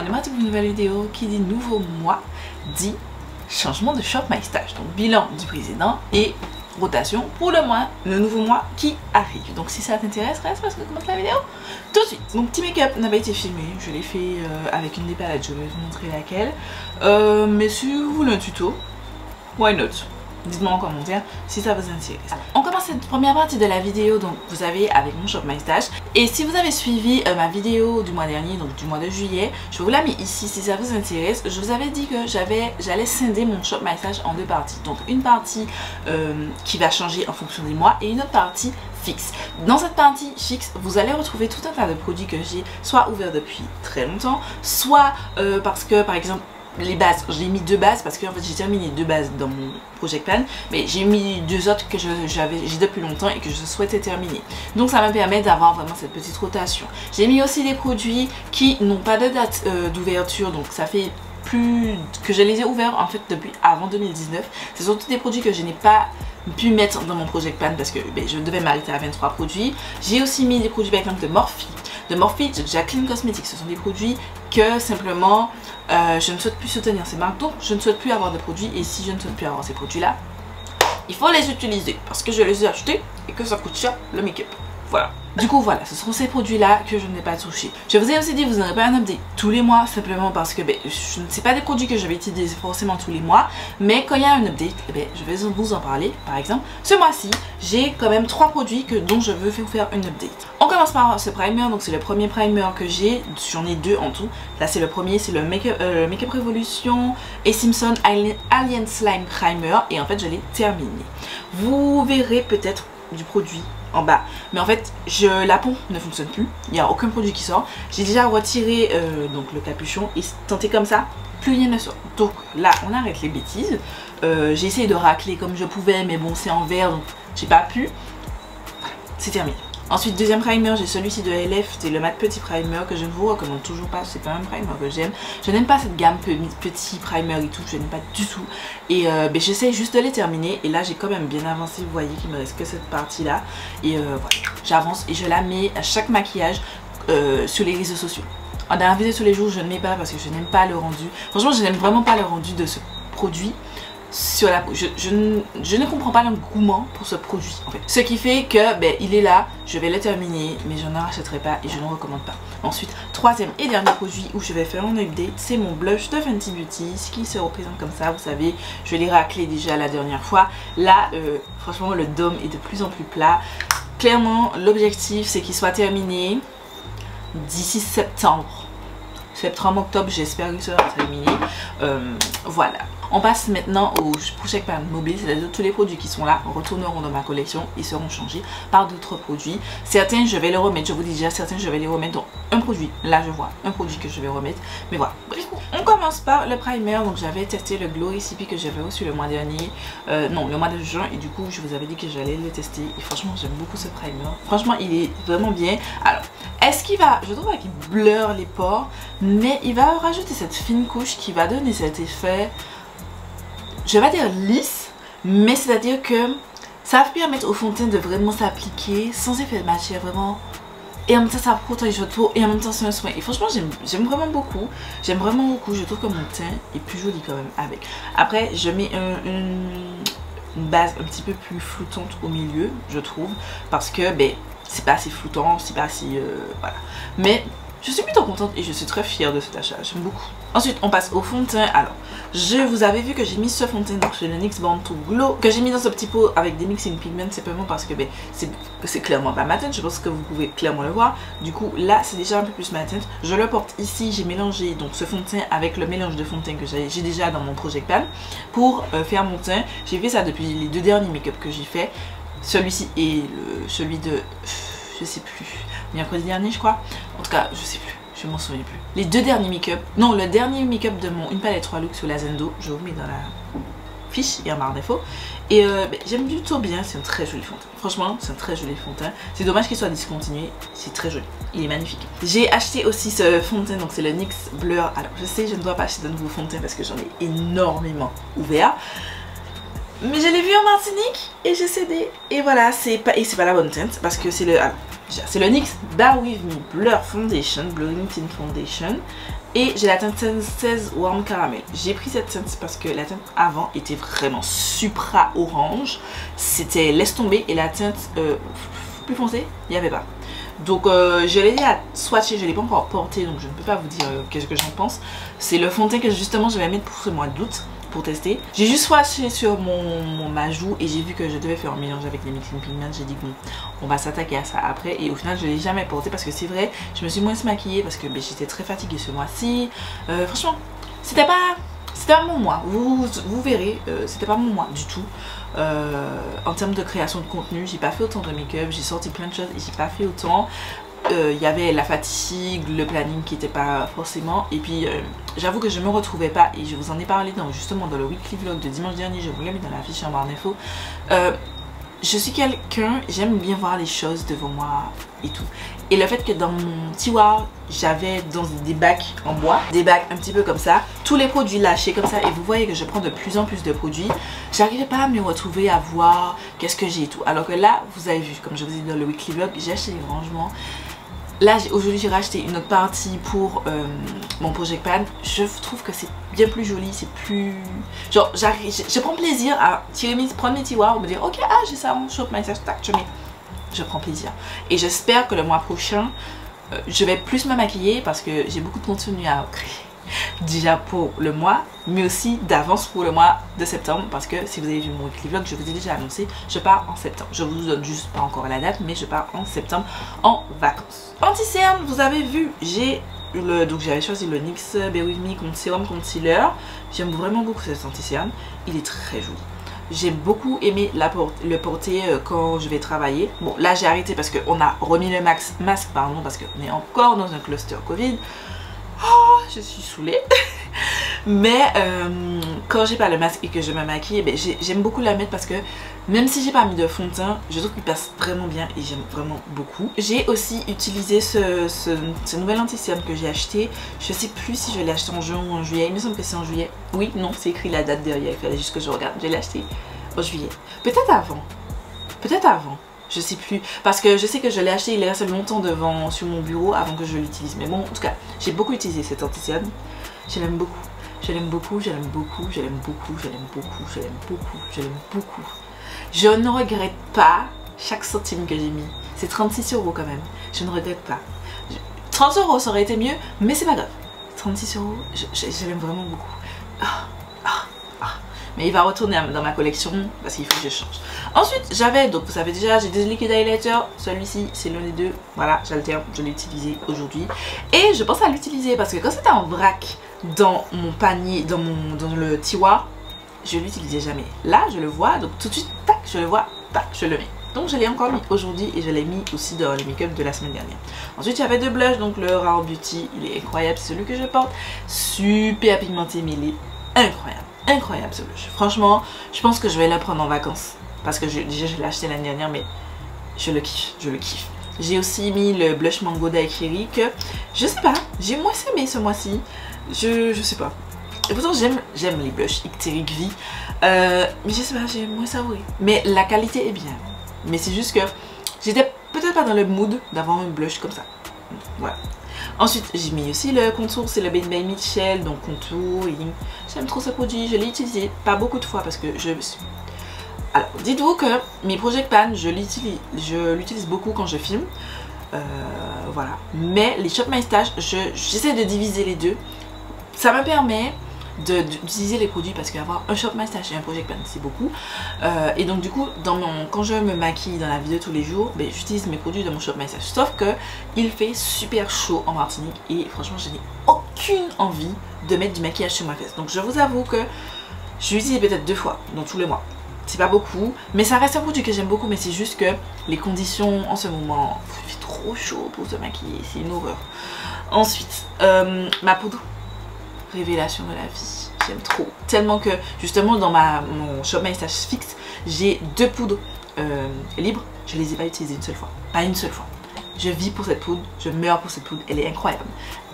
on est parti pour une nouvelle vidéo qui dit nouveau mois, dit changement de Shop My Stash. Donc bilan du précédent et rotation pour le nouveau mois qui arrive. Donc si ça t'intéresse, reste parce que commence la vidéo tout de suite. Mon petit make-up n'a pas été filmé, je l'ai fait avec une des palettes, je vais vous montrer laquelle. Mais si vous voulez un tuto, why not? Dites-moi en commentaire si ça vous intéresse. On commence cette première partie de la vidéo, donc vous avez avec mon Shop My Stash. Et si vous avez suivi ma vidéo du mois dernier, donc du mois de juillet, je vous la mets ici si ça vous intéresse. Je vous avais dit que j'allais scinder mon Shop My Stash en deux parties. Donc une partie qui va changer en fonction des mois et une autre partie fixe. Dans cette partie fixe, vous allez retrouver tout un tas de produits que j'ai soit ouverts depuis très longtemps, soit parce que par exemple les bases, j'ai mis deux bases parce que en fait j'ai terminé deux bases dans mon project plan, mais j'ai mis deux autres que j'ai depuis longtemps et que je souhaitais terminer. Donc ça me permet d'avoir vraiment cette petite rotation. J'ai mis aussi des produits qui n'ont pas de date d'ouverture, donc ça fait plus que je les ai ouverts en fait depuis avant 2019. C'est surtout des produits que je n'ai pas pu mettre dans mon project plan parce que je devais m'arrêter à 23 produits. J'ai aussi mis des produits par exemple de Morphe, de Jacqueline Cosmetics. Ce sont des produits que simplement je ne souhaite plus soutenir ces marques, donc je ne souhaite plus avoir de produits. Et si je ne souhaite plus avoir ces produits là, il faut les utiliser parce que je les ai achetés et que ça coûte cher le make-up. Voilà. Du coup voilà, ce sont ces produits là que je n'ai pas touché. Je vous ai aussi dit, vous n'aurez pas un update tous les mois simplement parce que je ne sais pas des produits que je vais utiliser forcément tous les mois, mais quand il y a un update, je vais vous en parler. Par exemple, ce mois-ci, j'ai quand même 3 produits dont je veux vous faire une update. On commence par ce primer, donc c'est le premier primer que j'ai, j'en ai 2 en tout. Là c'est le premier, c'est le Make-up Revolution et Simpson Alien Slime Primer et en fait je l'ai terminé. Vous verrez peut-être du produit en bas, mais en fait la pompe ne fonctionne plus, il n'y a aucun produit qui sort. J'ai déjà retiré donc le capuchon et tenté comme ça, plus rien ne sort. Donc là on arrête les bêtises. J'ai essayé de racler comme je pouvais, mais bon c'est en verre donc j'ai pas pu. C'est terminé. Ensuite deuxième primer, j'ai celui-ci de LF, c'est le mat petit primer que je ne vous recommande toujours pas, c'est pas un primer que j'aime. Je n'aime pas cette gamme petit primer et tout, je n'aime pas du tout. Et j'essaie juste de les terminer et là j'ai quand même bien avancé, vous voyez qu'il me reste que cette partie là. Et voilà, j'avance et je la mets à chaque maquillage sur les réseaux sociaux. Dans la vidéo tous les jours je ne mets pas parce que je n'aime pas le rendu. Franchement je n'aime vraiment pas le rendu de ce produit sur la peau. Je ne comprends pas l'engouement pour ce produit en fait. Ce qui fait que il est là, je vais le terminer mais je n'en rachèterai pas et je ne recommande pas. Ensuite, troisième et dernier produit où je vais faire un update, c'est mon blush de Fenty Beauty, ce qui se représente comme ça, vous savez, je l'ai raclé déjà la dernière fois. Là, franchement le dôme est de plus en plus plat. Clairement, l'objectif c'est qu'il soit terminé d'ici septembre. Septembre-octobre, j'espère qu'il sera terminé. Voilà. On passe maintenant au project plan mobile, c'est-à-dire tous les produits qui sont là retourneront dans ma collection et seront changés par d'autres produits. Certains je vais les remettre, je vous dis déjà, certains je vais les remettre dans un produit. Là je vois un produit que je vais remettre, mais voilà. Bref, on commence par le primer. Donc j'avais testé le Glow Recipe que j'avais reçu le mois dernier, non le mois de juin, et du coup je vous avais dit que j'allais le tester et franchement j'aime beaucoup ce primer. Franchement il est vraiment bien. Alors est-ce qu'il va, je trouve qu'il blur les pores, mais il va rajouter cette fine couche qui va donner cet effet, je vais pas dire lisse, mais c'est à dire que ça va permettre au fond de teint de vraiment s'appliquer sans effet de matière vraiment, et en même temps ça protège votre peau et en même temps c'est un soin. Et franchement j'aime vraiment beaucoup, je trouve que mon teint est plus joli quand même avec. Après je mets une base un petit peu plus floutante au milieu je trouve, parce que c'est pas assez floutant, c'est pas assez voilà, mais je suis plutôt contente et je suis très fière de cet achat, j'aime beaucoup. Ensuite on passe au fond de teint. Alors je vous avais vu que j'ai mis ce fond de teint, donc c'est le NYX Born to Glow, que j'ai mis dans ce petit pot avec des mixing pigments simplement parce que c'est clairement pas ma teinte, je pense que vous pouvez clairement le voir. Du coup là c'est déjà un peu plus ma teinte, je le porte ici. J'ai mélangé donc ce fond de teint avec le mélange de fond de teint que j'ai déjà dans mon project plan pour faire mon teint. J'ai fait ça depuis les 2 derniers make-up que j'ai fait, celui-ci et celui de je sais plus, mercredi dernier je crois, en tout cas je sais plus, je m'en souviens plus. Les 2 derniers make-up, non le dernier make-up de mon Une Palette 3 Look sur la Zendo, je vous mets dans la fiche et en barre d'infos. Et j'aime plutôt bien, c'est un très joli fond de teint. Franchement c'est un très joli fond de teint. C'est dommage qu'il soit discontinué, c'est très joli, il est magnifique. J'ai acheté aussi ce fond de teint, donc c'est le NYX Blur. Alors je sais je ne dois pas acheter de nouveau fond de teint parce que j'en ai énormément ouvert, mais je l'ai vu en Martinique et j'ai cédé. Et voilà, c'est pas la bonne teinte parce que c'est le... Alors, C'est le NYX Bare With Me Blur Foundation, Blurring Tint Foundation. Et j'ai la teinte 16 Warm Caramel. J'ai pris cette teinte parce que la teinte avant était vraiment supra orange. C'était laisse tomber et la teinte plus foncée, il n'y avait pas. Donc je l'ai à swatcher, je ne l'ai pas encore porté donc je ne peux pas vous dire qu'est-ce que j'en pense. C'est le fond de teint que justement je vais mettre pour ce mois d'août pour tester. J'ai juste swatché sur ma joue et j'ai vu que je devais faire un mélange avec les Mixing Pigments. J'ai dit bon, on va s'attaquer à ça après et au final je ne l'ai jamais porté parce que c'est vrai, je me suis moins maquillée parce que j'étais très fatiguée ce mois-ci. Franchement, c'était pas mon mois, vous verrez, c'était pas mon mois du tout. En termes de création de contenu, j'ai pas fait autant de make-up, j'ai sorti plein de choses et j'ai pas fait autant. Il y avait la fatigue, le planning qui était pas forcément et puis j'avoue que je me retrouvais pas et je vous en ai parlé justement dans le weekly vlog de dimanche dernier, je vous l'ai mis dans la fiche en barre d'infos. Je suis quelqu'un, j'aime bien voir les choses devant moi et tout. Et le fait que dans mon tiroir, j'avais dans des bacs en bois, des bacs un petit peu comme ça, tous les produits lâchés comme ça. Et vous voyez que je prends de plus en plus de produits. J'arrivais pas à me retrouver, à voir qu'est-ce que j'ai et tout. Alors que là, vous avez vu, comme je vous ai dit dans le weekly vlog, j'ai acheté des rangements. Là, aujourd'hui, j'ai racheté une autre partie pour mon Project Pan. Je trouve que c'est bien plus joli, c'est plus... Genre, je prends plaisir à prendre mes tiroirs, me dire, ok, j'ai ça en shop, my tac, je mets. Je prends plaisir. Et j'espère que le mois prochain, je vais plus me maquiller parce que j'ai beaucoup de contenu à créer. Déjà pour le mois, mais aussi d'avance pour le mois de septembre parce que si vous avez vu mon weekly vlog, je vous ai déjà annoncé, je pars en septembre. Je vous donne juste pas encore la date, mais je pars en septembre en vacances. Anti-cerne, vous avez vu, donc j'avais choisi le NYX Bare With Me Sérum Concealer. J'aime vraiment beaucoup cet anti-cerne, il est très joli. J'ai beaucoup aimé le porter quand je vais travailler. Bon, là j'ai arrêté parce qu'on a remis le masque, pardon, parce qu'on est encore dans un cluster Covid. Oh, je suis saoulée. Mais quand j'ai pas le masque et que je me maquille, j'aime beaucoup la mettre parce que même si j'ai pas mis de fond de teint, je trouve qu'il passe vraiment bien et j'aime vraiment beaucoup. J'ai aussi utilisé ce nouvel anti-cerne que j'ai acheté. Je sais plus si je l'ai acheté en juin ou en juillet. Il me semble que c'est en juillet. Oui, non, c'est écrit la date derrière. Il fallait juste que je regarde. Je l'ai acheté en juillet. Peut-être avant. Peut-être avant. Je sais plus, parce que je sais que je l'ai acheté, il est resté longtemps sur mon bureau avant que je l'utilise. Mais bon, en tout cas, j'ai beaucoup utilisé cet anti-cerne. Je l'aime beaucoup. Je l'aime beaucoup, je l'aime beaucoup, je l'aime beaucoup, je l'aime beaucoup, je l'aime beaucoup, je l'aime beaucoup. Je ne regrette pas chaque centime que j'ai mis. C'est 36 € quand même. Je ne regrette pas. 30 € ça aurait été mieux, mais c'est pas grave. 36 €, je l'aime vraiment beaucoup. Mais il va retourner dans ma collection parce qu'il faut que je change. Ensuite j'avais, donc vous savez déjà, j'ai des liquid highlighter. Celui-ci c'est l'un des deux. Voilà, j'alterne, je l'ai utilisé aujourd'hui. Et je pense à l'utiliser parce que quand c'était en vrac dans mon panier, dans le tiroir, je l'utilisais jamais. Là je le vois, donc tout de suite, tac, je le vois, tac, je le mets. Donc je l'ai encore mis aujourd'hui et je l'ai mis aussi dans le make-up de la semaine dernière. Ensuite il y avait deux blushs, donc le Rare Beauty, il est incroyable, c'est celui que je porte. Super pigmenté mais il est incroyable. Incroyable ce blush. Franchement, je pense que je vais la prendre en vacances. Parce que déjà je l'ai acheté l'année dernière, mais je le kiffe, je le kiffe. J'ai aussi mis le blush Mango d'Aikiri que je sais pas, j'ai moins aimé ce mois-ci. Je sais pas. Et pourtant j'aime les blushs Icteric V. Mais je sais pas, j'ai moins savouré. Mais la qualité est bien. Mais c'est juste que j'étais peut-être pas dans le mood d'avoir un blush comme ça. Voilà. Ensuite j'ai mis aussi le contour, c'est le Bain by Mitchell, donc contour. J'aime trop ce produit, je l'ai utilisé pas beaucoup de fois parce que alors dites-vous que mes Project Pan, je l'utilise beaucoup quand je filme. Voilà. Mais les Shop My Stash, j'essaie de diviser les deux. Ça me permet d'utiliser les produits parce qu'avoir un Shop My Stash et un Project Pan c'est beaucoup. Et donc du coup quand je me maquille dans la vie de tous les jours, j'utilise mes produits de mon Shop My Stash. Sauf que il fait super chaud en Martinique et franchement je n'ai aucune envie de mettre du maquillage sur ma face. Donc je vous avoue que je l'utilise peut-être 2 fois dans tous les mois. C'est pas beaucoup, mais ça reste un produit que j'aime beaucoup, mais c'est juste que les conditions en ce moment, il fait trop chaud pour se maquiller, c'est une horreur. Ensuite, ma poudre révélation de la vie, j'aime trop. Tellement que justement dans mon Shop My Stash fixe, j'ai 2 poudres libres, je les ai pas utilisées une seule fois. Pas une seule fois. Je vis pour cette poudre, je meurs pour cette poudre, elle est incroyable.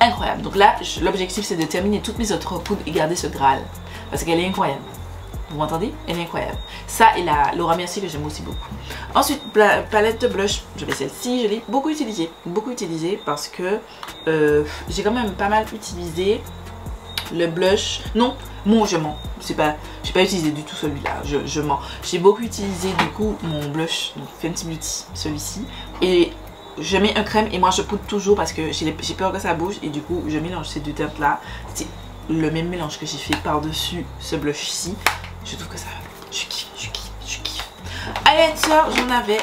Incroyable. Donc là, l'objectif c'est de terminer toutes mes autres poudres et garder ce Graal. Parce qu'elle est incroyable. Vous m'entendez? Elle est incroyable. Ça et la Laura Mercier que j'aime aussi beaucoup. Ensuite, palette de blush. Je vais celle-ci, je l'ai beaucoup utilisée. Beaucoup utilisée parce que j'ai quand même pas mal utilisé le blush. Non, moi je mens. C'est pas, j'ai pas utilisé du tout celui-là. Je mens. J'ai beaucoup utilisé du coup mon blush, donc Fenty Beauty, celui-ci. Et je mets un crème et moi je poudre toujours parce que j'ai peur que ça bouge. Et du coup, je mélange ces deux teintes-là. C'est le même mélange que j'ai fait par-dessus ce blush-ci. Je trouve que ça, je kiffe. Highlighter, j'en avais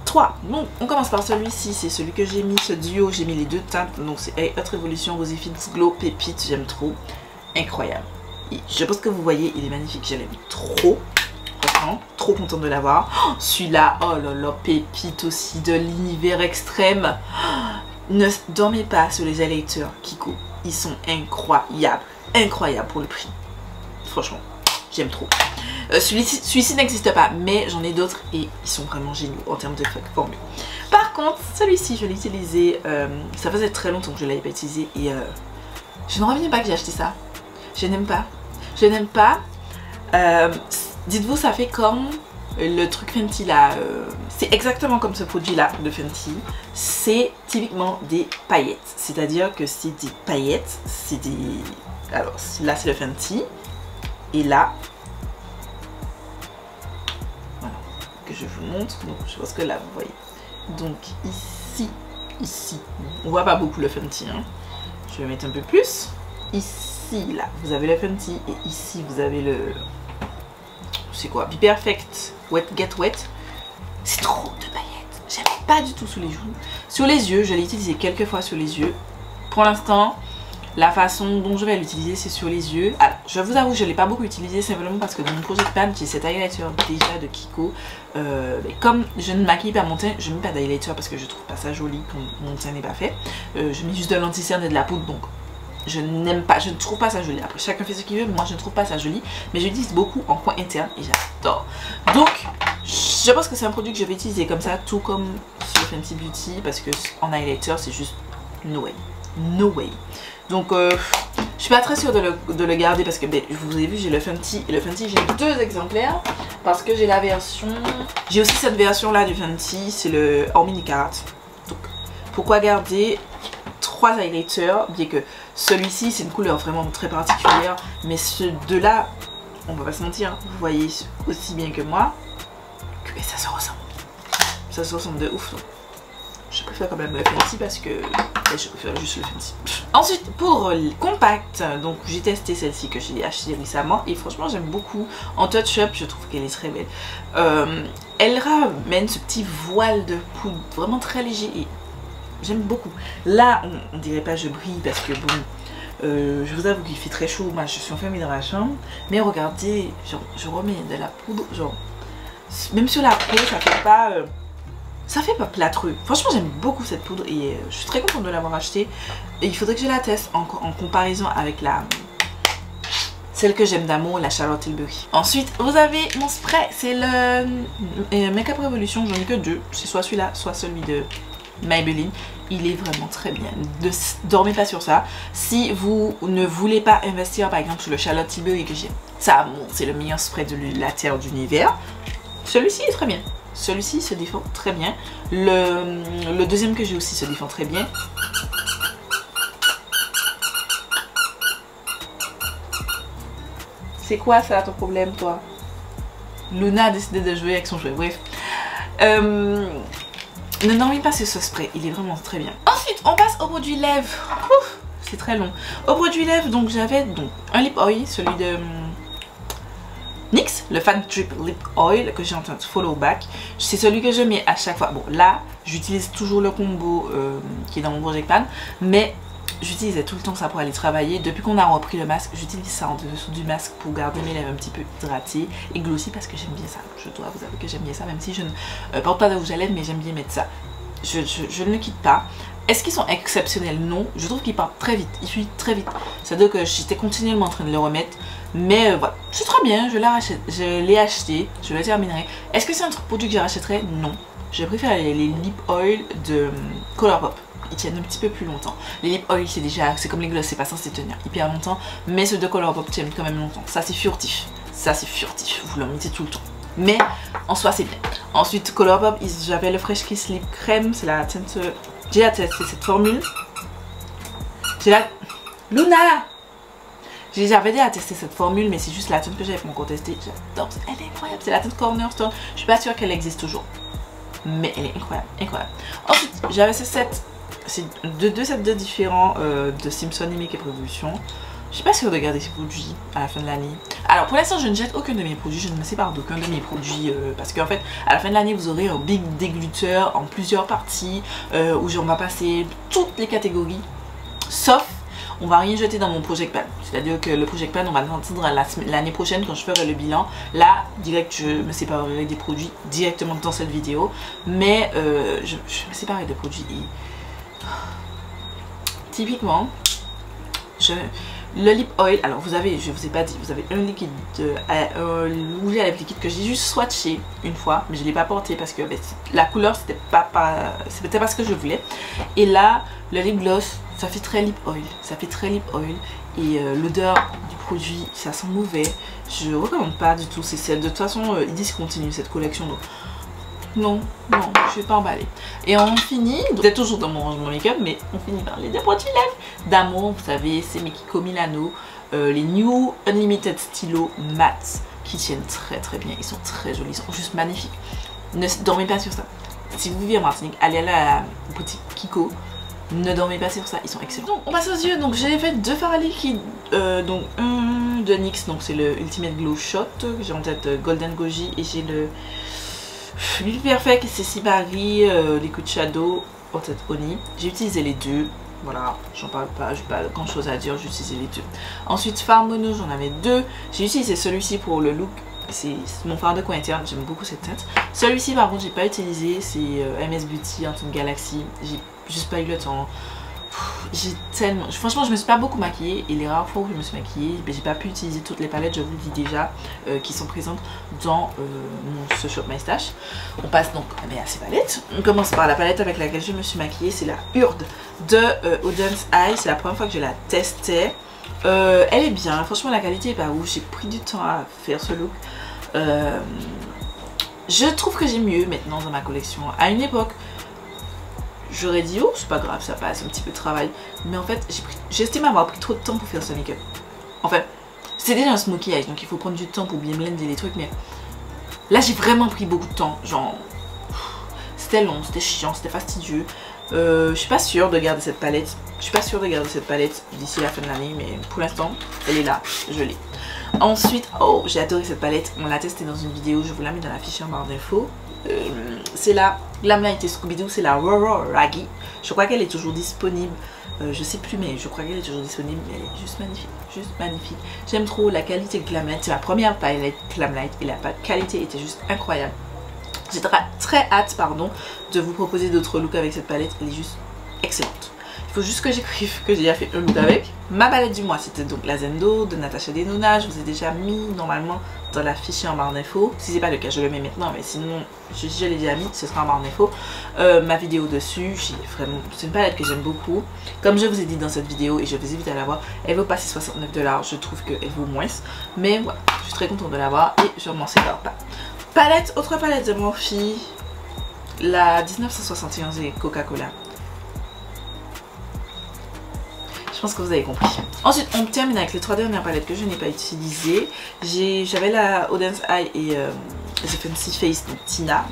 3. Donc, on commence par celui-ci. C'est celui que j'ai mis, ce duo. J'ai mis les deux teintes. Donc, c'est Haute Révolution Rosy Fix Glow Pépite. J'aime trop. Incroyable. Et je pense que vous voyez, il est magnifique. Je l'aime trop. Franchement, trop contente de l'avoir. Oh, celui-là, oh là là, pépite aussi de l'univers extrême. Ne dormez pas sur les highlighters Kiko. Ils sont incroyables. Incroyables pour le prix. Franchement. J'aime trop. Celui-ci n'existe pas, mais j'en ai d'autres et ils sont vraiment géniaux en termes de formule. Par contre, celui-ci, je l'ai utilisé, ça faisait très longtemps que je ne l'avais pas utilisé et je ne reviens pas que j'ai acheté ça. Je n'aime pas. Je n'aime pas. Dites-vous, ça fait comme le truc Fenty là. C'est exactement comme ce produit là de Fenty. C'est typiquement des paillettes. C'est-à-dire que c'est des paillettes. C'est des... Alors là, c'est le Fenty. Et là, voilà, que je vous montre. Donc, je pense que là, vous voyez. Donc, ici, on voit pas beaucoup le Fenty. Hein. Je vais mettre un peu plus. Ici, là, vous avez le Fenty. Et ici, vous avez le... C'est quoi? Be Perfect Wet Get Wet. C'est trop de paillettes. J'aime pas du tout sous les joues. Sur les yeux, je l'ai utilisé quelques fois sur les yeux. Pour l'instant... La façon dont je vais l'utiliser, c'est sur les yeux. Alors, je vous avoue, je ne l'ai pas beaucoup utilisé simplement parce que dans mon Project Pan, j'ai cet highlighter déjà de Kiko. Comme je ne maquille pas mon teint, je ne mets pas d'highlighter parce que je trouve pas ça joli quand mon teint n'est pas fait. Je mets juste de l'anti-cerne et de la poudre, donc je n'aime pas, je ne trouve pas ça joli. Après, chacun fait ce qu'il veut, mais moi je ne trouve pas ça joli. Mais j'utilise beaucoup en coin interne et j'adore. Donc, je pense que c'est un produit que je vais utiliser comme ça, tout comme sur Fenty Beauty, parce que en highlighter, c'est juste no way. No way. Donc je suis pas très sûre de le garder parce que ben, vous avez vu, j'ai le Fenty et le Fenty j'ai 2 exemplaires parce que j'ai la version, j'ai aussi cette version là du Fenty, c'est le en mini carte. Donc pourquoi garder 3 highlighters, bien que celui-ci c'est une couleur vraiment très particulière, mais ceux deux là, on va pas se mentir, vous voyez aussi bien que moi que ben, ça se ressemble de ouf. Donc. Je préfère quand même le Fenty parce que je préfère juste le Fenty. Ensuite, pour le compact, donc j'ai testé celle-ci que j'ai achetée récemment et franchement j'aime beaucoup. En touch-up, je trouve qu'elle est très belle. Elle ramène ce petit voile de poudre vraiment très léger et j'aime beaucoup. Là, on dirait pas je brille parce que bon, je vous avoue qu'il fait très chaud. Moi, je suis enfermée dans la chambre. Mais regardez, genre, je remets de la poudre, genre, même sur la peau, ça fait pas... Ça fait pas plâtreux. Franchement, j'aime beaucoup cette poudre et je suis très contente de l'avoir achetée. Et il faudrait que je la teste en comparaison avec celle que j'aime d'amour, la Charlotte Tilbury. Ensuite, vous avez mon spray. C'est le Make Up Revolution. J'en ai que 2. C'est soit celui-là, soit celui de Maybelline. Il est vraiment très bien. Ne dormez pas sur ça. Si vous ne voulez pas investir par exemple sur le Charlotte Tilbury que j'ai, ça, bon, c'est le meilleur spray de la terre d'univers. Celui-ci est très bien. Celui-ci se défend très bien. Le deuxième que j'ai aussi se défend très bien. C'est quoi ça ton problème toi? Luna a décidé de jouer avec son jouet. Bref. Ne dormez pas sur ce spray. Il est vraiment très bien. Ensuite on passe au produit lèvres. C'est très long. Au produit lèvres donc j'avais un lip oil. Celui de... NYX, le Fan Drip Lip Oil que j'ai en train de follow back. C'est celui que je mets à chaque fois. Bon là, j'utilise toujours le combo qui est dans mon Project Pan. Mais j'utilisais tout le temps ça pour aller travailler. Depuis qu'on a repris le masque, j'utilise ça en dessous du masque pour garder mes lèvres un petit peu hydratées et glossy parce que j'aime bien ça. Je dois vous avouer que j'aime bien ça, même si je ne porte pas de rouge à lèvres, mais j'aime bien mettre ça. Je ne le quitte pas. Est-ce qu'ils sont exceptionnels? Non. Je trouve qu'ils partent très vite. Ils fuient très vite. C'est-à-dire que j'étais continuellement en train de le remettre. Mais voilà, c'est très bien. Je l'ai acheté. Je le terminerai. Est-ce que c'est un produit que je rachèterai? Non. Je préfère les lip oil de Colourpop. Ils tiennent un petit peu plus longtemps. Les lip oil, c'est comme les gloss, c'est pas censé tenir hyper longtemps. Mais ceux de Colourpop tiennent quand même longtemps. Ça, c'est furtif. ça c'est furtif, vous le mettez tout le temps. Mais en soi c'est bien. Ensuite Colourpop, j'avais le Fresh Kiss Lip Crème, c'est la teinte, j'ai testé cette formule. J'ai la... Luna! J'avais déjà testé cette formule, mais c'est juste la teinte que j'avais pour mon tester. J'adore, elle est incroyable, c'est la teinte Cornerstone. Je suis pas sûre qu'elle existe toujours, mais elle est incroyable, incroyable. Ensuite j'avais ce set, c'est deux sets de différents de Simpson et Make-up Revolution. Je suis pas sûre de garder ces produits à la fin de l'année. Alors pour l'instant je ne jette aucun de mes produits, je ne me sépare d'aucun de mes produits parce qu'en fait à la fin de l'année vous aurez un big dégluteur en plusieurs parties où on va passer toutes les catégories, sauf on va rien jeter dans mon Project Pan. C'est-à-dire que le Project Pan on va l'entendre l'année prochaine quand je ferai le bilan. Là direct je me séparerai des produits directement dans cette vidéo, mais je me séparerai des produits et... typiquement le lip oil, alors vous avez, je vous ai pas dit, vous avez un liquide, l'ouvrage à lèvres liquide que j'ai juste swatché une fois, mais je l'ai pas porté parce que la couleur c'était pas ce que je voulais. Et là, le lip gloss, ça fait très lip oil, et l'odeur du produit, ça sent mauvais. Je recommande pas du tout. C'est de toute façon, ils discontinuent cette collection, donc non, je vais pas emballer. Et on finit, vous êtes toujours dans mon rangement make-up, mais on finit par les deux produits lèvres d'amour. Vous savez, c'est mes Kiko Milano, les New Unlimited Stylo Matte qui tiennent très bien. Ils sont très jolis, ils sont juste magnifiques. Ne dormez pas sur ça. Si vous vivez en Martinique, allez à la boutique Kiko. Ne dormez pas sur ça, ils sont excellents. Donc on passe aux yeux. Donc j'ai fait deux fards à liquide, donc un de NYX, donc c'est le Ultimate Glow Shot. J'ai en tête Golden Goji et j'ai le L'huile Perfect, c'est Sibari, Liquid Shadow, en tête Oni. J'ai utilisé les deux, voilà, j'en parle pas, j'ai pas grand chose à dire, j'ai utilisé les deux. Ensuite, fard mono, j'en avais deux. J'ai utilisé celui-ci pour le look, c'est mon fard de coin interne, j'aime beaucoup cette teinte. Celui-ci, par contre, j'ai pas utilisé, c'est MS Beauty en teinte Galaxy, j'ai juste pas eu le temps. J'ai tellement... Franchement je me suis pas beaucoup maquillée et les rares fois où je me suis maquillée, j'ai pas pu utiliser toutes les palettes, je vous le dis déjà, qui sont présentes dans ce Shop My Stash. On passe donc à ces palettes. On commence par la palette avec laquelle je me suis maquillée, c'est la Urd de Auden's Eye. C'est la première fois que je la testais. Elle est bien, franchement la qualité est pas ouf, j'ai pris du temps à faire ce look. Je trouve que j'ai mieux maintenant dans ma collection. À une époque j'aurais dit oh c'est pas grave, ça passe, un petit peu de travail, mais en fait j'estime avoir pris trop de temps pour faire ce make-up. En fait c'est déjà un smokey eyes, donc il faut prendre du temps pour bien blender les trucs, mais là j'ai vraiment pris beaucoup de temps, genre c'était long, c'était chiant, c'était fastidieux. Je suis pas sûre de garder cette palette, d'ici la fin de l'année, mais pour l'instant elle est là, je l'ai. Ensuite, oh j'ai adoré cette palette, on l'a testée dans une vidéo, je vous la mets dans la fiche en barre d'infos. C'est la Glamlight et Scooby-Doo, c'est la Roro Raggy. Je crois qu'elle est toujours disponible, je sais plus, mais je crois qu'elle est toujours disponible. Elle est juste magnifique, J'aime trop la qualité de Glamlight, c'est ma première palette Glamlight et la qualité était juste incroyable. J'ai très hâte de vous proposer d'autres looks avec cette palette, elle est juste excellente. Il faut juste que j'écrive que j'ai déjà fait un look avec. Ma palette du mois, c'était donc la Zendo de Natasha Denona. Je vous ai déjà mis normalement dans la fiche en barre d'infos. Si c'est pas le cas, je le mets maintenant, mais sinon, je l'ai déjà mis, ce sera en barre d'infos. Ma vidéo dessus, c'est une palette que j'aime beaucoup. Comme je vous ai dit dans cette vidéo, et je vous invite à la voir, elle vaut passer 69 $. Je trouve qu'elle vaut moins. Mais voilà, je suis très contente de l'avoir et je ne m'en sépare pas. Autre palette de Morphe, la 1971 et Coca-Cola. Je pense que vous avez compris. Ensuite, on termine avec les trois dernières palettes que je n'ai pas utilisées. J'avais la Auden's Eye et The Fancy Face, donc Tina,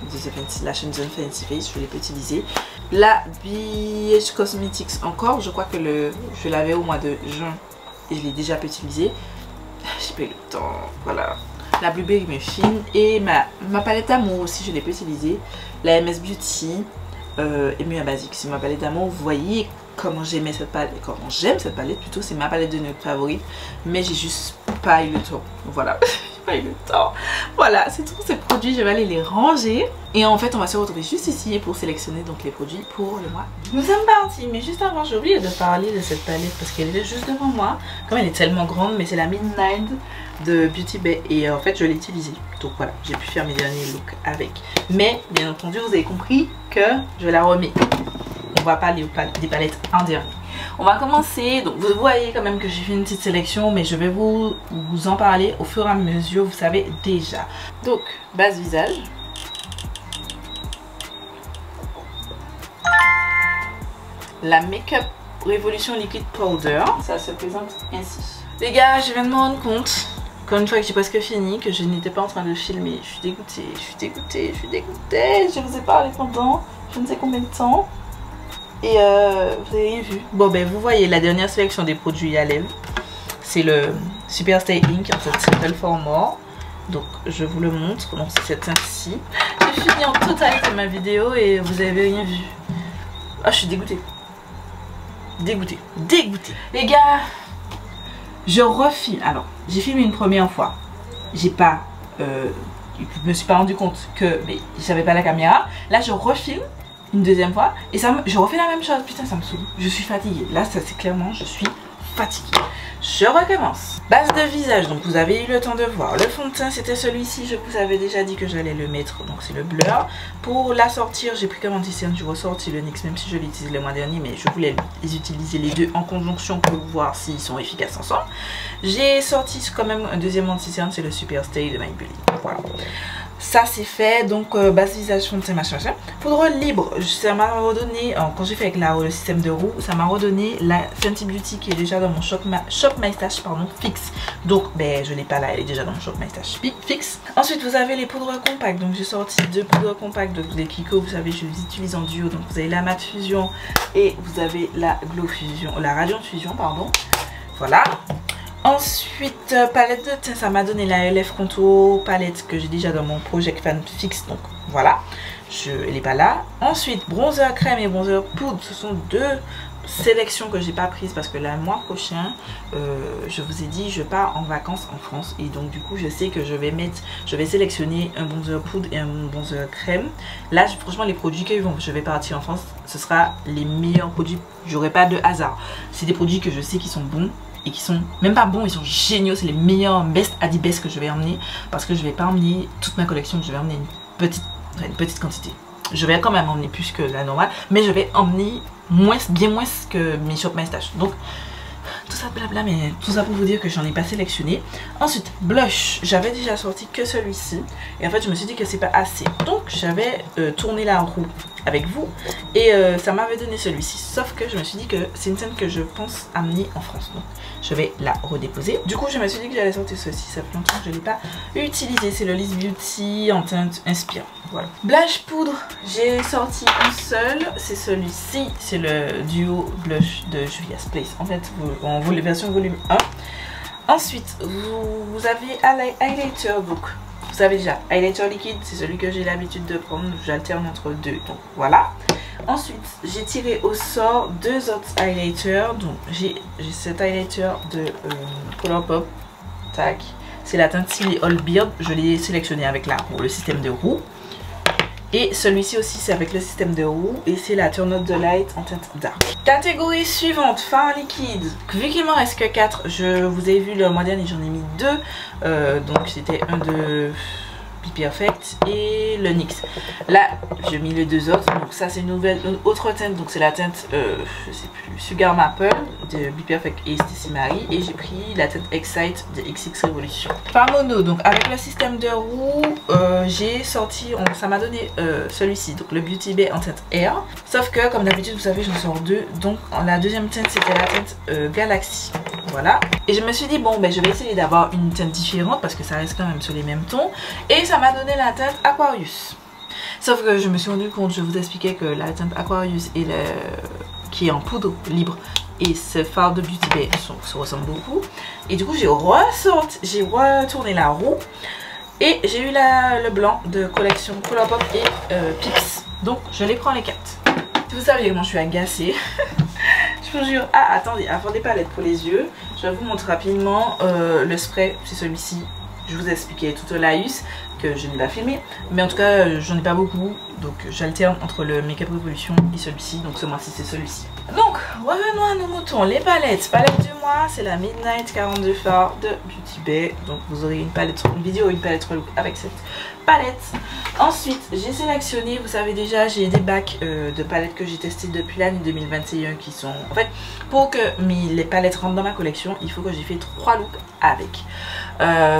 la Shenzhen Fancy Face, je ne l'ai pas utilisée. La BH Cosmetics encore, je crois que je l'avais au mois de juin et je l'ai déjà pas utilisée. J'ai pas eu le temps, voilà. La Blueberry Muffin et ma palette d'amour aussi, je l'ai pas utilisée. La MS Beauty et Mieux Basique, c'est ma palette d'amour. Vous voyez comment j'aime cette palette, plutôt, c'est ma palette de nude favorite, mais j'ai juste pas eu le temps, voilà. J'ai pas eu le temps, voilà, c'est tous ces produits, je vais aller les ranger et en fait on va se retrouver juste ici pour sélectionner donc les produits pour le mois. Nous sommes partis, mais juste avant j'ai oublié de parler de cette palette parce qu'elle est juste devant moi, comme elle est tellement grande, mais c'est la Midnight de Beauty Bay et en fait je l'ai utilisée, donc voilà, j'ai pu faire mes derniers looks avec, mais bien entendu vous avez compris que je la remets. va pas aller des palettes en dernier. On va commencer, donc vous voyez quand même que j'ai fait une petite sélection, mais je vais vous en parler au fur et à mesure, vous savez déjà. Donc, base visage. La Make-up Révolution Liquid Powder. Ça se présente ainsi. Les gars, je viens de me rendre compte, encore une fois que j'ai presque fini, que je n'étais pas en train de filmer. Je suis dégoûtée, je suis dégoûtée, je suis dégoûtée. Je vous ai parlé pendant je ne sais combien de temps. Et vous avez vu. Bon ben vous voyez la dernière sélection des produits à lèvres. C'est le Super Stay Ink en fait Simple for More. Donc je vous le montre. Donc c'est cette teinte-ci. J'ai fini en totalité ma vidéo et vous avez rien vu. Ah je suis dégoûtée. Dégoûtée. Dégoûtée. Les gars, je refilme. Alors j'ai filmé une première fois. J'ai pas... je me suis pas rendu compte que j'avais pas la caméra. Là je refilme une deuxième fois et ça je refais la même chose. Putain ça me saoule. Je suis fatiguée. Là ça c'est clairement je suis fatiguée. Je recommence. Base de visage, donc vous avez eu le temps de voir. Le fond de teint c'était celui-ci, je vous avais déjà dit que j'allais le mettre, donc c'est le Blur. Pour la sortir, j'ai pris comme anti-cerne, j'ai ressorti le NYX, même si je l'ai utilisé le mois dernier, mais je voulais les utiliser les deux en conjonction pour voir s'ils sont efficaces ensemble. J'ai sorti quand même un deuxième anti-cerne, c'est le Super Stay de Maybelline. Voilà. Ça c'est fait, donc base visage, fond de teint, machin. Poudre libre, ça m'a redonné, quand j'ai fait avec le système de roue, ça m'a redonné la Fenty Beauty qui est déjà dans mon Shop My Stash fixe. Donc ben je l'ai pas là, elle est déjà dans mon Shop My Stash fixe. Ensuite vous avez les poudres compactes, donc j'ai sorti deux poudres compactes de les Kiko, vous savez je les utilise en duo. Donc vous avez la Matte Fusion et vous avez la Glow Fusion, la Radiant Fusion pardon. Voilà. Ensuite, palette de teint, ça m'a donné la LF Contour palette que j'ai déjà dans mon Project Fan fixe, donc voilà, elle n'est pas là. Ensuite, bronzer crème et bronzer poudre, ce sont deux sélections que j'ai pas prises parce que le mois prochain, je vous ai dit, je pars en vacances en France et donc du coup, je sais que je vais sélectionner un bronzer poudre et un bronzer crème. Là, franchement, les produits que je vais partir en France, ce sera les meilleurs produits, j'aurai pas de hasard. C'est des produits que je sais qui sont bons. Et qui sont même pas bons, ils sont géniaux, c'est les meilleurs best Adi best que je vais emmener parce que je vais pas emmener toute ma collection, je vais emmener une petite quantité. Je vais quand même emmener plus que la normale, mais je vais emmener bien moins que mes Shop My Stash. Donc tout ça blabla, mais tout ça pour vous dire que j'en ai pas sélectionné. Ensuite, blush, j'avais déjà sorti que celui-ci et en fait je me suis dit que c'est pas assez, donc j'avais tourné la roue avec vous et ça m'avait donné celui-ci, sauf que je me suis dit que c'est une teinte que je pense amener en France, donc je vais la redéposer. Du coup je me suis dit que j'allais sortir ceci, ça fait longtemps que je ne l'ai pas utilisé, c'est le Liss Beauty en teinte Inspire. Voilà. Blush poudre, j'ai sorti un seul, c'est celui-ci, c'est le duo blush de Juvia's Place. En fait, on voit les versions volume 1. Ensuite, vous avez highlighter, donc vous savez déjà, highlighter liquide, c'est celui que j'ai l'habitude de prendre, j'alterne entre deux, donc voilà. Ensuite, j'ai tiré au sort deux autres highlighters, donc j'ai cet highlighter de Colourpop, tac. C'est la teinte Silly All Beard, je l'ai sélectionné avec le système de roue. Et celui-ci aussi c'est avec le système de roue et c'est la Turn Out the Light en teinte dark. Catégorie suivante, fard liquide. Vu qu'il m'en reste que 4, je vous ai vu le mois dernier j'en ai mis 2. Donc c'était un de Be Perfect et le NYX. Là j'ai mis les deux autres, donc ça c'est une autre teinte, donc c'est la teinte je sais plus, Sugar Maple de Be Perfect et Stacey Marie, et j'ai pris la teinte Excite de XX Revolution. Fard mono, donc avec le système de roue j'ai sorti, ça m'a donné celui-ci, donc le Beauty Bay en teinte Air, sauf que comme d'habitude vous savez j'en sors deux, donc la deuxième teinte c'était la teinte Galaxy. Voilà, et je me suis dit bon ben je vais essayer d'avoir une teinte différente parce que ça reste quand même sur les mêmes tons, et ça m'a donné la teinte Aquarius. Sauf que je me suis rendu compte, je vous expliquais que la teinte Aquarius et qui est en poudre libre et ce fard de Beauty Bay se ressemblent beaucoup, et du coup j'ai retourné la roue et j'ai eu le blanc de collection Colourpop et Pips, donc je les prends les 4. Si vous savez comment je suis agacée. Je vous jure. Ah, attendez, avant des palettes pour les yeux, je vous montre rapidement le spray, c'est celui-ci. Je vous ai expliqué tout au laïus que je n'ai pas filmé, mais en tout cas j'en ai pas beaucoup, donc j'alterne entre le Make-up Revolution et celui-ci, donc ce mois-ci c'est celui-ci. Donc revenons à nos moutons, les palettes. Palette du mois, c'est la Midnight 42 Fard de Beauty Bay, donc vous aurez une vidéo, une palette relook avec cette palettes. Ensuite, j'ai sélectionné, vous savez déjà, j'ai des bacs de palettes que j'ai testé depuis l'année 2021 qui sont... En fait, pour que les palettes rentrent dans ma collection, il faut que j'ai fait 3 looks avec.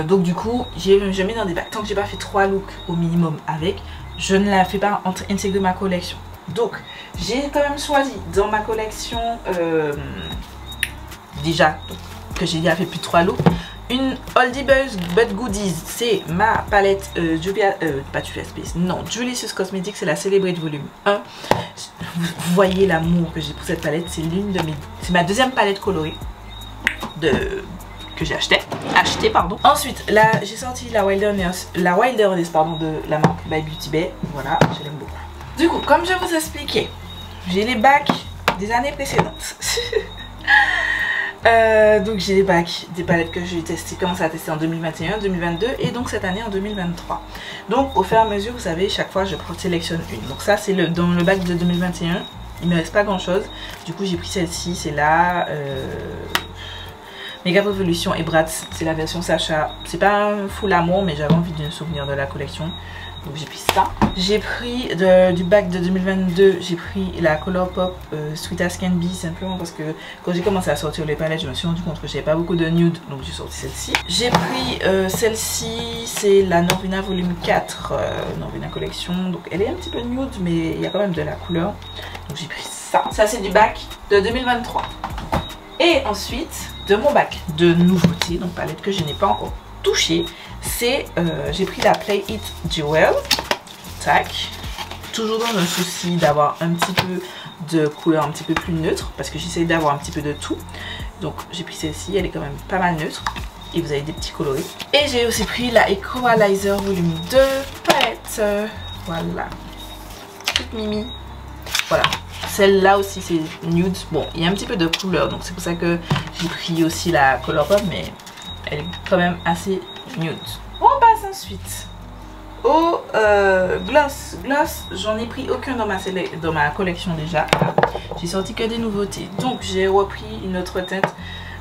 Donc du coup, je mets dans des bacs. Tant que j'ai pas fait 3 looks au minimum avec, je ne la fais pas intégrer ma collection. Donc, j'ai quand même choisi dans ma collection, déjà, que j'ai déjà fait plus de 3 looks, une Oldie But Goodies. C'est ma palette pas Julia Space, non, Julius Cosmetics, c'est la Celebrate Volume 1. Vous voyez l'amour que j'ai pour cette palette, c'est c'est ma deuxième palette colorée que j'ai acheté pardon. Ensuite, là, j'ai sorti la Wilderness pardon, de la marque by Beauty Bay. Voilà, je l'aime beaucoup. Du coup, comme je vous expliquais, j'ai les bacs des années précédentes. Donc j'ai les bacs des palettes que j'ai testées, commencé à tester en 2021, 2022 et donc cette année en 2023. Donc au fur et à mesure, vous savez, chaque fois je sélectionne une. Donc ça c'est dans le bac de 2021, il me reste pas grand chose. Du coup j'ai pris celle-ci, c'est la Mega Revolution et Bratz, c'est la version Sacha. C'est pas un full amour mais j'avais envie d'un souvenir de la collection. Donc j'ai pris ça. J'ai pris du bac de 2022, j'ai pris la Colourpop Sweet as Can Be, simplement parce que quand j'ai commencé à sortir les palettes, je me suis rendu compte que j'avais pas beaucoup de nude, donc j'ai sorti celle-ci. J'ai pris celle-ci, c'est la Norvina Volume 4, Norvina Collection, donc elle est un petit peu nude mais il y a quand même de la couleur. Donc j'ai pris ça. Ça c'est du bac de 2023. Et ensuite, de mon bac de nouveautés, donc palette que je n'ai pas encore touchée, c'est j'ai pris la Play It Jewel. Tac. Toujours dans un souci d'avoir un petit peu de couleur un petit peu plus neutre, parce que j'essaie d'avoir un petit peu de tout. Donc j'ai pris celle-ci, elle est quand même pas mal neutre et vous avez des petits colorés. Et j'ai aussi pris la Equalizer Volume 2 palette. Voilà, toute mimi. Voilà, celle-là aussi c'est nude. Bon, il y a un petit peu de couleur, donc c'est pour ça que j'ai pris aussi la Colourpop, mais elle est quand même assez nude. On passe ensuite au gloss. Gloss, j'en ai pris aucun dans ma collection déjà. J'ai sorti que des nouveautés. Donc j'ai repris une autre teinte.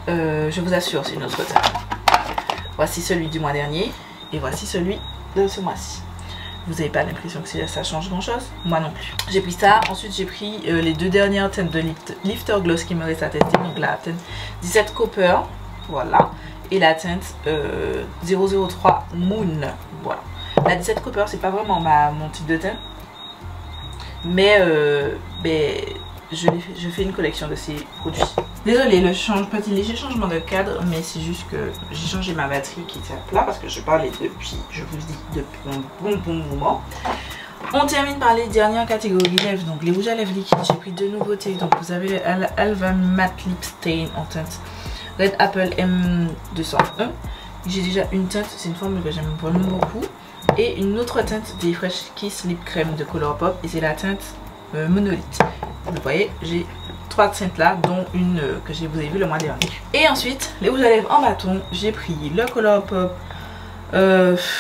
Je vous assure, c'est une autre teinte. Voici celui du mois dernier et voici celui de ce mois-ci. Vous n'avez pas l'impression que ça change grand chose? Moi non plus. J'ai pris ça. Ensuite j'ai pris les deux dernières teintes de Lifter Gloss qui me reste à tester. Donc la teinte 17 Copper. Voilà. Et la teinte 003 Moon. Voilà. La 17 Copper, c'est pas vraiment mon type de teinte. Mais je fais une collection de ces produits. Désolée, petit léger changement de cadre, mais c'est juste que j'ai changé ma batterie qui était à plat parce que je parlais depuis, je vous le dis, depuis un bon moment. On termine par les dernières catégories lèvres, donc les rouges à lèvres liquides. J'ai pris deux nouveautés. Donc vous avez Alva Matte Lip Stain en teinte Red Apple M201. J'ai déjà une teinte, c'est une formule que j'aime vraiment beaucoup. Et une autre teinte des Fresh Kiss Lip Cream de Colourpop et c'est la teinte Monolith. Vous voyez, j'ai 3 teintes là, dont une que vous avez vu le mois dernier. Et ensuite, les rouges à lèvres en bâton, j'ai pris le Colourpop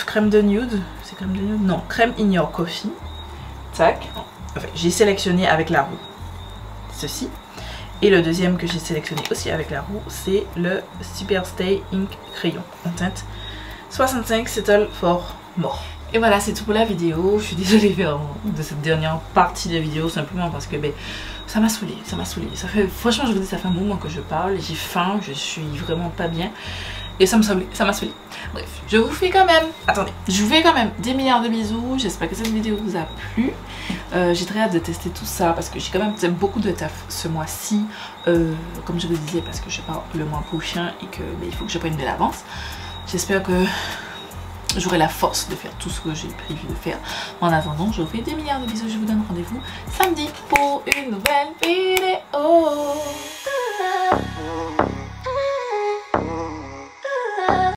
crème de nude. C'est crème de nude? Non, crème in your coffee. Tac. Enfin, j'ai sélectionné avec la roue ceci. Et le deuxième que j'ai sélectionné aussi avec la roue, c'est le Superstay Ink Crayon en teinte 65 Settle for More. Et voilà, c'est tout pour la vidéo. Je suis désolée de cette dernière partie de vidéo, simplement parce que ça m'a saoulée, franchement je vous dis, ça fait un moment que je parle, j'ai faim, je suis vraiment pas bien. Et ça m'a saoulée. Bref, je vous fais quand même des milliards de bisous. J'espère que cette vidéo vous a plu. J'ai très hâte de tester tout ça parce que j'ai quand même beaucoup de taf ce mois-ci. Comme je vous disais, parce que je pars le mois prochain et que il faut que je prenne de l'avance. J'espère que j'aurai la force de faire tout ce que j'ai prévu de faire. En attendant, je vous fais des milliards de bisous. Je vous donne rendez-vous samedi pour une nouvelle vidéo.